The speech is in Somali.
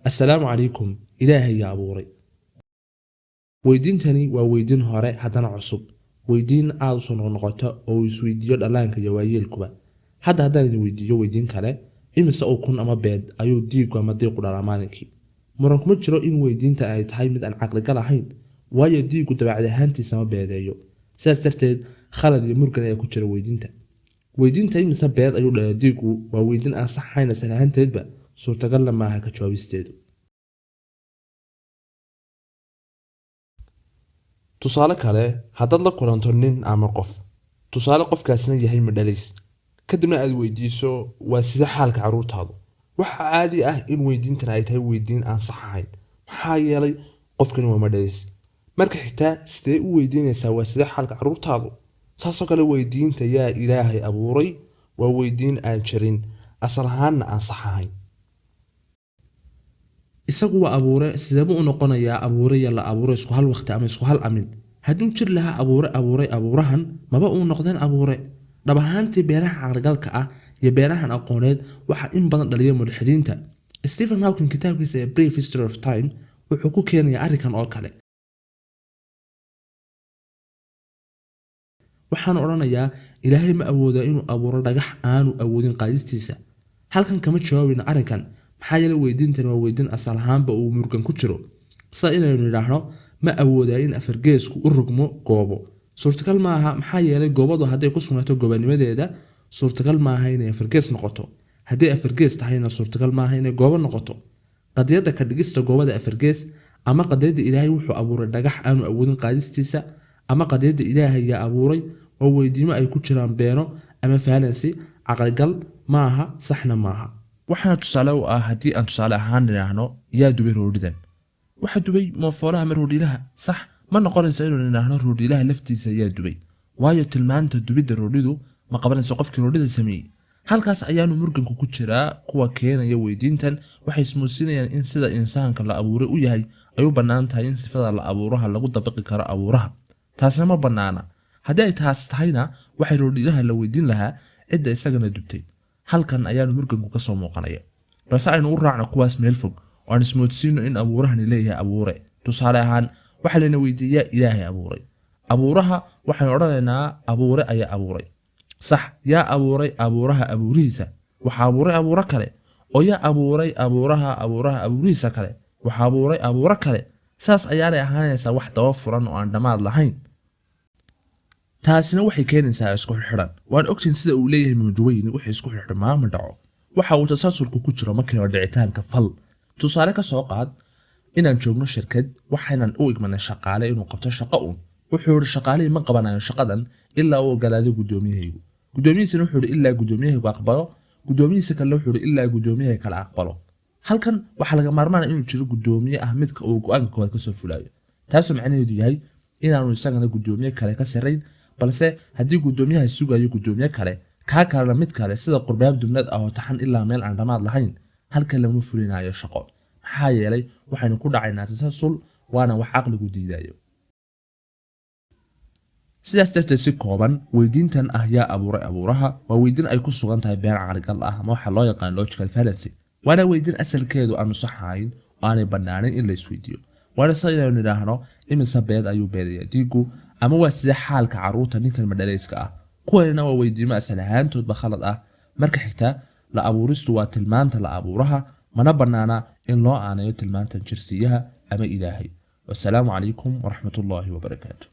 السلام عليكم إلهي يا أبوري weydiintani waa weydiin hore haddana cusub weydiin aad u soo noqnoqota oo isweydiiyo dhallaanka iyo waayeelkuba haddaan idin weydiiyo weydiin kale imise ukun ama beed ayuu diigu ama diiqu dhalaa maalinkii muran kuma jiro in weydiinta ay tahay mid aan caqligal ahayn waayo diigu dabeecad ahaantiisa ma beedeeyo sidaas darteed khalad iyo murgan ayaa ku jira weydiinta imise beed ayuu dhalaa diigu waa weydiin aan sax ahayn asal ahaanteedba suurtagalna maaha ka jawaabisteedu tusaale kale haddaad la kulanto nin ama qof tusaale qofkaasna yahay madhalays kadibna aad weydiiso waa sida xaalka carruurtaadu waxa caadi ah in weydiintan ay tahay weydiin aan sax ahayn maxaa yeelay qofkani waa madhalays marka xitaa sidee u weydiinaysaa waa sida xaalka carruurtaadu saasoo kale weydiinta yaa ilaahay abuuray waa weydiin aan jirin asal ahaanna aan sax ahayn isagu waa abuure sidee buu u noqonayaa abuure la abuure isku hal waqti ama isku hal amin hadduu jir lahaa abuure abuurahan maba uu noqdeen abuure dhab ahaantii beeraha caqligalka ah iyo beerahan aqooneed waxa in badan dhaliya mulxidiinta Stephen Hawking kitaabkiisa A Brief History of Time wuxuu ku keenayaa arrinkan oo kale waxaan oranayaa ilaahay ma awoodo inuu abuuro dhagax aanu awoodin qaadistiisa halkan kama jawaabin arrinkan maxaa yeelay weydiintan waa weydiin asal ahaanba uu murgan ku jiro sida inaynu nidhaahno ma awoodaa in afargeesku u rogmo goobo suurtagal maaha maxaa yeelay goobadu hadday ku sugnaato goobanimadeeda suurtagal maaha inay afargees noqoto haddii afargees tahayna suurtagal maaha inay goobo noqoto qadiyadda ka dhigista goobada afargees ama qadiyadda ilaahay wuxuu abuuray dhagax aanu awoodin qaadistiisa ama qadiyadda ilaahay yaa abuuray oo weydiimo ay ku jiraan beeno ama fahalansi caqligal maaha saxna maaha waxaana tusaale u ah haddii aan tusaale ahaan nidhaahno yaa dubay roodhidan waxa dubay moofoolaha ma roodhilaha sax ma noqonayso inuu nidhaahno roodhilaha laftiisa yaa dubay waayo tilmaanta dubidda roodhidu ma qabanayso qofkii roodhida sameeyey halkaas ayaanu murganku ku jiraa kuwa keenaya weydiintan waxay ismuusinayaan in sida insaanka la abuuray u yahay ay u bannaan tahay in sifada la abuuraha lagu dabaqi karo abuuraha taasna ma bannaana haddii ay taas tahayna waxay roodhilaha la weydiin lahaa cidda isagana dubtay halkan ayaanu murganku ka soo muuqanaya balse aynu u raacno kuwaas meel fog oo aan ismoodsiino in abuurahani leeyahay abuure tusaale ahaan waxa layna weydiiyaa ilaahay abuuray abuuraha waxaynu odhanaynaa abuure ayaa abuuray sax yaa abuuray abuuraha abuurihiisa waxa abuuray abuuro kale oo yaa abuuray abuuraha abuurihiisa kale waxa abuuray abuuro kale saas ayaanay ahaanaysaa wax daba furan oo aan dhammaad lahayn taasina waxay keenaysaa isku xirxiran waan ogtiin sida uu leeyahay mawjuweyni wixii isku xirximaa ma dhaco waxa uu tasaasulku ku jiro markii hore dhicitaanka fal tusaale ka soo qaad inaan joogno shirkad waxaynan u igmanay shaqaale inuu qabto shaqo wuxuu yiri shaqaalihii ma qabanayo shaqadan ilaa uu ogolaaday gudoomiyahaygu gudoomiyihiisana wuxuu yiri ilaa gudoomiyahaygu aqbalo gudoomiyihiisa kale wuxuu yiri ilaa gudoomiyahay kale aqbalo halkan waxa laga maarmaan inuu jiro gudoomiye ah midka uu go'aanka koowaad ka soo fulayo taasoo macnaheedu yahay inaanu isagana gudoomiye kale ka sareyn balse haddii gudoomiyaha sugayo gudoomiye kale ka kalena mid kale sida qurbaab dumnad ah oo taxan ilaa meel aan dhamaad lahayn halka lama fulinayo shaqo maxaa yeelay waxaynu ku dhacaynaa tasaasul waana wax caqligu diidayo sidaas darteed si kooban weydiintan ah yaa abuuray abuuraha waa weydiin ay ku sugan tahay been caqligal ah ama waxa loo yaqaan logical fallacy waana weydiin asalkeedu aanu sax ahayn oo aanay bannaanin in la isweydiiyo waana sida inaynu nidhaahno imise beed ayuu beedayaa diigu ama waa sida xaalka carruurta ninkan madhalayska ah kuwanina waa weydiimo asal ahaantoodba khalad ah marka xigta la abuuristu waa tilmaanta la abuuraha mana bannaana in loo aanayo tilmaantan jirsiyaha ama ilaahay wassalaamu calaykum waraxmatullaahi wabarakaatu